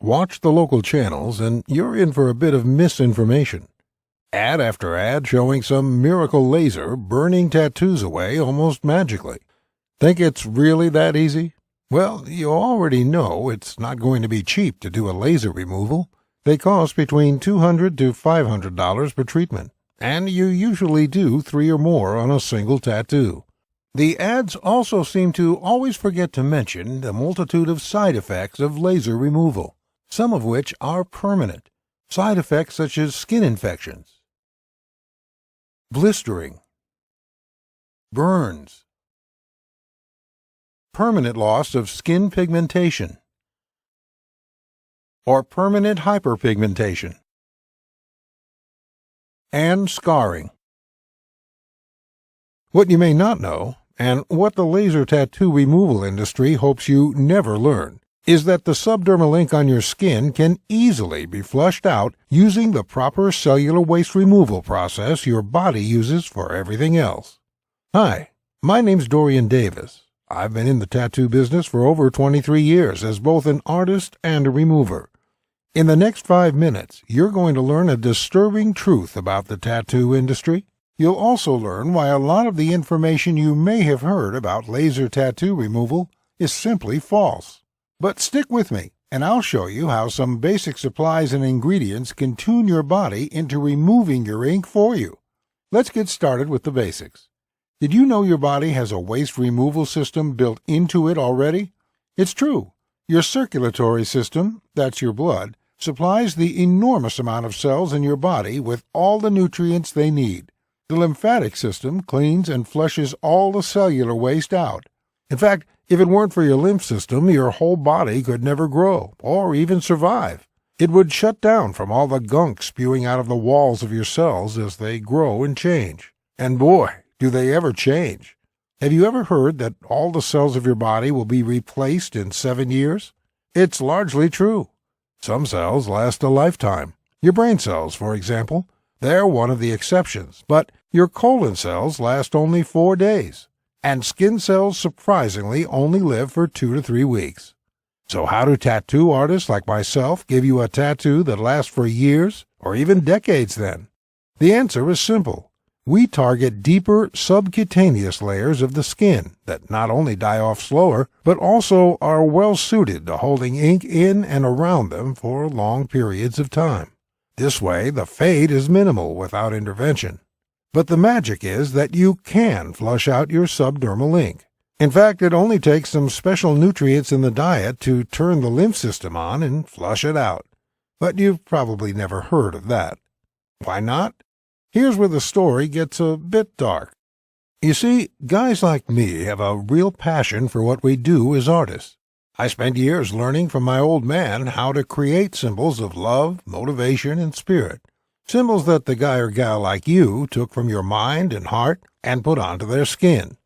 Watch the local channels and you're in for a bit of misinformation. Ad after ad showing some miracle laser burning tattoos away almost magically. Think it's really that easy? Well, you already know it's not going to be cheap to do a laser removal. They cost between $200 to $500 per treatment, and you usually do 3 or more on a single tattoo. The ads also seem to always forget to mention the multitude of side effects of laser removal, some of which are permanent. Side effects such as skin infections, blistering, burns, permanent loss of skin pigmentation, or permanent hyperpigmentation, and scarring. What you may not know, and what the laser tattoo removal industry hopes you never learn, is that the subdermal ink on your skin can easily be flushed out using the proper cellular waste removal process your body uses for everything else. Hi, my name's Dorian Davis. I've been in the tattoo business for over 23 years as both an artist and a remover. In the next 5 minutes, you're going to learn a disturbing truth about the tattoo industry. You'll also learn why a lot of the information you may have heard about laser tattoo removal is simply false. But stick with me, and I'll show you how some basic supplies and ingredients can tune your body into removing your ink for you. Let's get started with the basics. Did you know your body has a waste removal system built into it already? It's true. Your circulatory system, that's your blood, supplies the enormous amount of cells in your body with all the nutrients they need. The lymphatic system cleans and flushes all the cellular waste out. In fact, if it weren't for your lymph system, your whole body could never grow or even survive. It would shut down from all the gunk spewing out of the walls of your cells as they grow and change. And boy, do they ever change. Have you ever heard that all the cells of your body will be replaced in 7 years? It's largely true. Some cells last a lifetime. Your brain cells, for example, they're one of the exceptions, but your colon cells last only 4 days. And skin cells surprisingly only live for 2 to 3 weeks. So how do tattoo artists like myself give you a tattoo that lasts for years or even decades then? The answer is simple. We target deeper subcutaneous layers of the skin that not only die off slower, but also are well suited to holding ink in and around them for long periods of time. This way, the fade is minimal without intervention. But the magic is that you can flush out your subdermal ink. In fact, it only takes some special nutrients in the diet to turn the lymph system on and flush it out. But you've probably never heard of that. Why not? Here's where the story gets a bit dark. You see, guys like me have a real passion for what we do as artists. I spent years learning from my old man how to create symbols of love, motivation, and spirit. Symbols that the guy or gal like you took from your mind and heart and put onto their skin.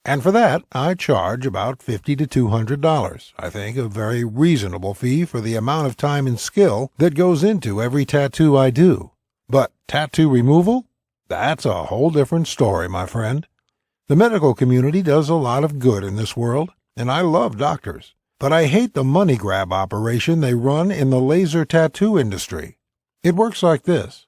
And for that, I charge about $50 to $200. I think a very reasonable fee for the amount of time and skill that goes into every tattoo I do. But tattoo removal? That's a whole different story, my friend. The medical community does a lot of good in this world, and I love doctors. But I hate the money grab operation they run in the laser tattoo industry. It works like this.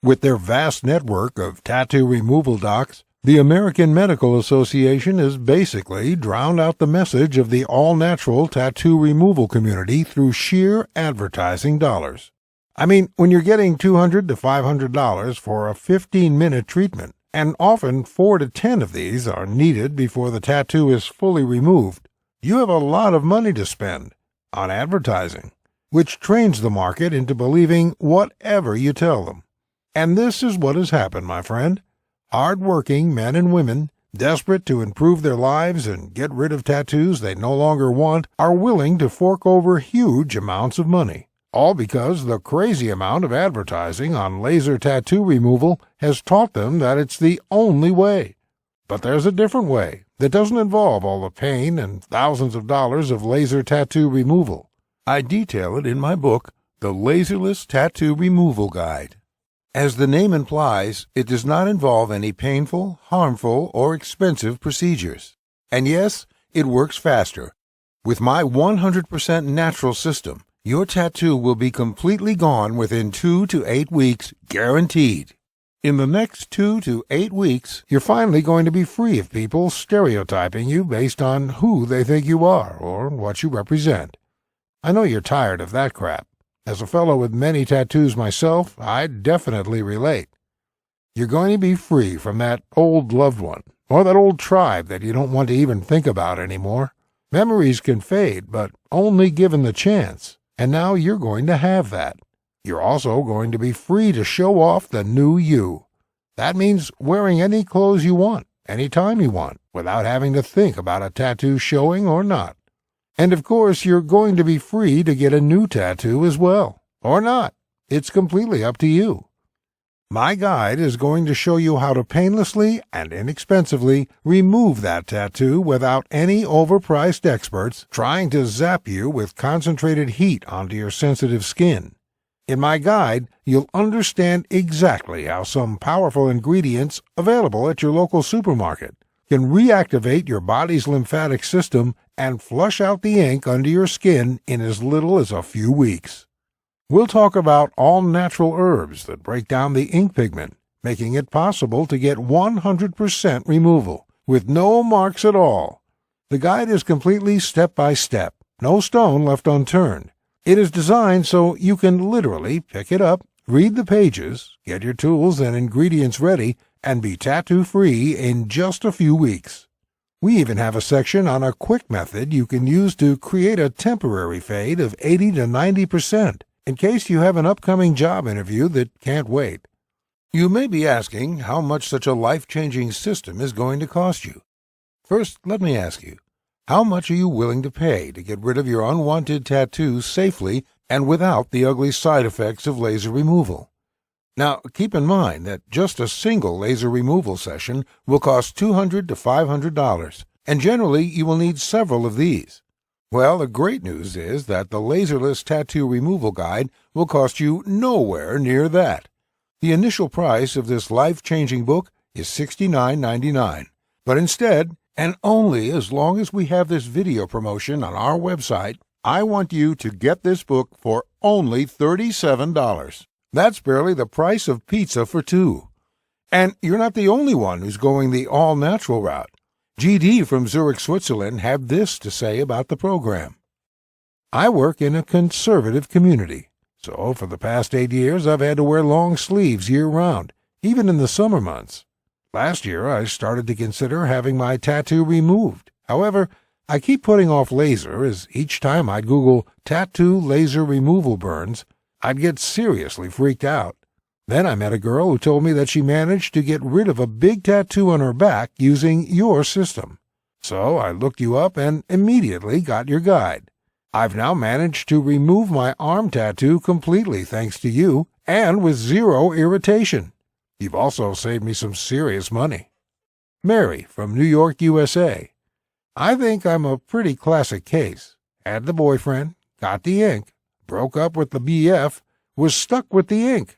With their vast network of tattoo removal docs, the American Medical Association has basically drowned out the message of the all-natural tattoo removal community through sheer advertising dollars. I mean, when you're getting $200 to $500 for a 15-minute treatment, and often 4 to 10 of these are needed before the tattoo is fully removed, you have a lot of money to spend on advertising, which trains the market into believing whatever you tell them. And this is what has happened, my friend. Hard-working men and women, desperate to improve their lives and get rid of tattoos they no longer want, are willing to fork over huge amounts of money. All because the crazy amount of advertising on laser tattoo removal has taught them that it's the only way. But there's a different way that doesn't involve all the pain and thousands of dollars of laser tattoo removal. I detail it in my book, The Laserless Tattoo Removal Guide. As the name implies, it does not involve any painful, harmful, or expensive procedures. And yes, it works faster. With my 100% natural system, Your tattoo will be completely gone within 2 to 8 weeks, guaranteed. In the next 2 to 8 weeks, you're finally going to be free of people stereotyping you based on who they think you are or what you represent. I know you're tired of that crap. As a fellow with many tattoos myself, I definitely relate. You're going to be free from that old loved one, or that old tribe that you don't want to even think about anymore. Memories can fade, but only given the chance, and now you're going to have that. You're also going to be free to show off the new you. That means wearing any clothes you want, anytime you want, without having to think about a tattoo showing or not. And of course, you're going to be free to get a new tattoo as well, or not. It's completely up to you. My guide is going to show you how to painlessly and inexpensively remove that tattoo without any overpriced experts trying to zap you with concentrated heat onto your sensitive skin. In my guide, you'll understand exactly how some powerful ingredients available at your local supermarket can reactivate your body's lymphatic system and flush out the ink under your skin in as little as a few weeks. We'll talk about all natural herbs that break down the ink pigment, making it possible to get 100% removal, with no marks at all. The guide is completely step-by-step, no stone left unturned. It is designed so you can literally pick it up, read the pages, get your tools and ingredients ready, and be tattoo-free in just a few weeks. We even have a section on a quick method you can use to create a temporary fade of 80 to 90%. In case you have an upcoming job interview that can't wait. You may be asking how much such a life-changing system is going to cost you. First, let me ask you, how much are you willing to pay to get rid of your unwanted tattoos safely and without the ugly side effects of laser removal? Now, keep in mind that just a single laser removal session will cost $200 to $500, and generally you will need several of these. Well, the great news is that the Laserless Tattoo Removal Guide will cost you nowhere near that. The initial price of this life-changing book is $69.99, but instead, and only as long as we have this video promotion on our website, I want you to get this book for only $37. That's barely the price of pizza for two. And you're not the only one who's going the all-natural route. GD from Zurich, Switzerland had this to say about the program. I work in a conservative community, so for the past 8 years I've had to wear long sleeves year-round, even in the summer months. Last year I started to consider having my tattoo removed. However, I keep putting off laser as each time I'd Google tattoo laser removal burns, I'd get seriously freaked out. Then I met a girl who told me that she managed to get rid of a big tattoo on her back using your system. So I looked you up and immediately got your guide. I've now managed to remove my arm tattoo completely thanks to you and with zero irritation. You've also saved me some serious money. Mary from New York, USA. I think I'm a pretty classic case. Had the boyfriend, got the ink, broke up with the BF, was stuck with the ink.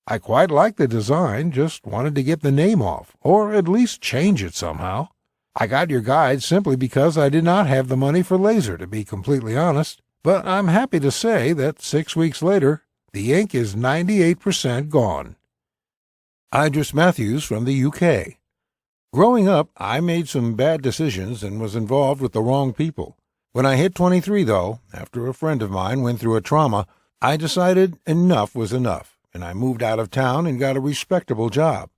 I quite liked the design, just wanted to get the name off, or at least change it somehow. I got your guide simply because I did not have the money for laser, to be completely honest, but I'm happy to say that 6 weeks later, the ink is 98% gone. Idris Matthews from the UK. Growing up, I made some bad decisions and was involved with the wrong people. When I hit 23, though, after a friend of mine went through a trauma, I decided enough was enough, and I moved out of town and got a respectable job.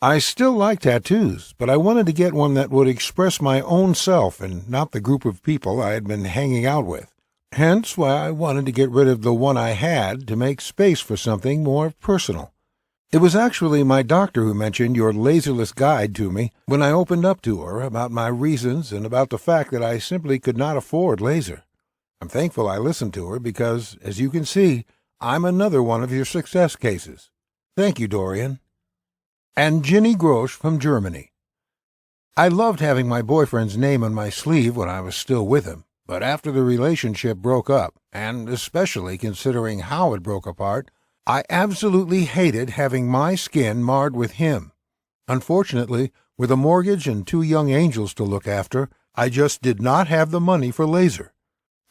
I still like tattoos, but I wanted to get one that would express my own self and not the group of people I had been hanging out with. Hence why I wanted to get rid of the one I had to make space for something more personal. It was actually my doctor who mentioned your laserless guide to me when I opened up to her about my reasons and about the fact that I simply could not afford laser. I'm thankful I listened to her because, as you can see, I'm another one of your success cases. Thank you, Dorian. And Ginny Grosch from Germany. I loved having my boyfriend's name on my sleeve when I was still with him, but after the relationship broke up, and especially considering how it broke apart, I absolutely hated having my skin marred with him. Unfortunately, with a mortgage and 2 young angels to look after, I just did not have the money for laser.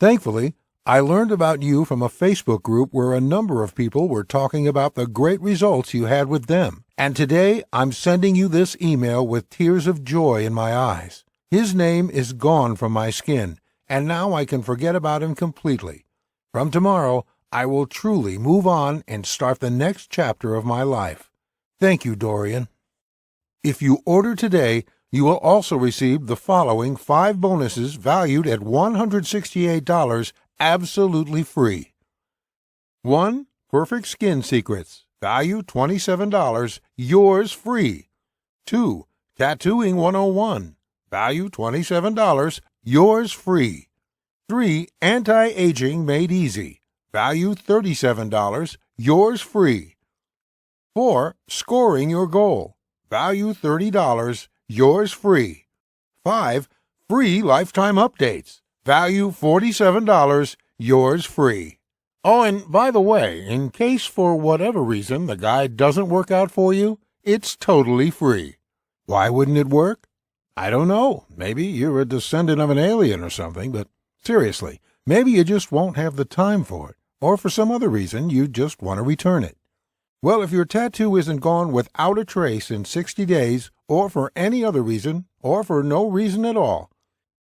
Thankfully, I learned about you from a Facebook group where a number of people were talking about the great results you had with them. And today I'm sending you this email with tears of joy in my eyes. His name is gone from my skin, and now I can forget about him completely. From tomorrow, I will truly move on and start the next chapter of my life. Thank you, Dorian. If you order today, you will also receive the following 5 bonuses valued at $168 absolutely free. 1. Perfect Skin Secrets, value $27, yours free. 2. Tattooing 101, value $27, yours free. 3. Anti-Aging Made Easy, value $37, yours free. 4. Scoring Your Goal, value $30, yours free. 5. Free Lifetime Updates, value $47, yours free. Oh, and by the way, in case for whatever reason the guide doesn't work out for you, it's totally free. Why wouldn't it work? I don't know. Maybe you're a descendant of an alien or something, but seriously, maybe you just won't have the time for it, or for some other reason you just want to return it. Well, if your tattoo isn't gone without a trace in 60 days, or for any other reason, or for no reason at all,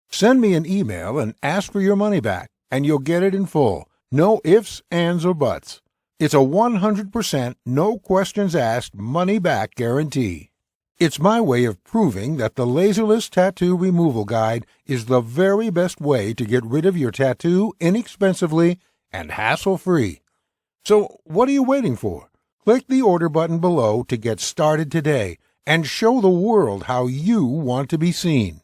send me an email and ask for your money back, and you'll get it in full. No ifs, ands, or buts. It's a 100% no questions asked money back guarantee. It's my way of proving that the Laserless Tattoo Removal Guide is the very best way to get rid of your tattoo inexpensively and hassle-free. So what are you waiting for? Click the order button below to get started today and show the world how you want to be seen.